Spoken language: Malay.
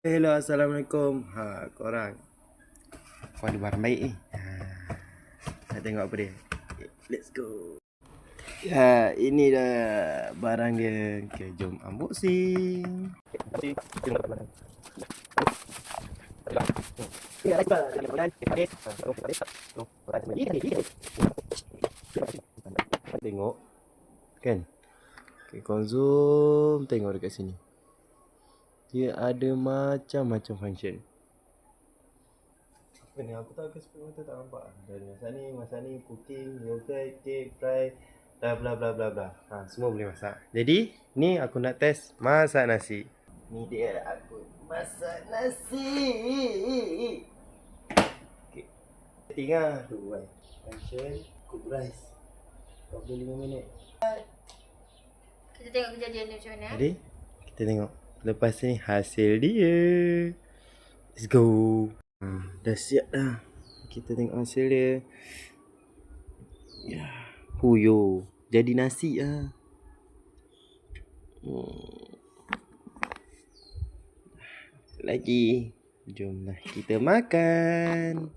Hello, Assalamualaikum. Korang. Aku ada barang baik ni. Nak tengok apa dia. Let's go. Ya, ini dah barang dia. Okay, jom unboxing. Tengok. Kan? Okay, kau zoom. Tengok dekat sini. Dia ada macam-macam function. Apa ni? Aku tak spray mata tak nampak. Dan masa ni cooking, yogurt, cake, fry, bla bla bla bla bla. Semua boleh masak. Jadi, ni aku nak test masak nasi. Ni dia aku masak nasi. Okay. Setting lah. Tu kan. Function, cook rice. 45 minit. Kita tengok kejadian dia macam mana. Jadi, kita tengok. Lepas ni hasil dia. Let's go. Dah siap dah. Kita tengok hasil dia. Ya, huyo. Jadi nasi lah. Lagi. Jomlah kita makan.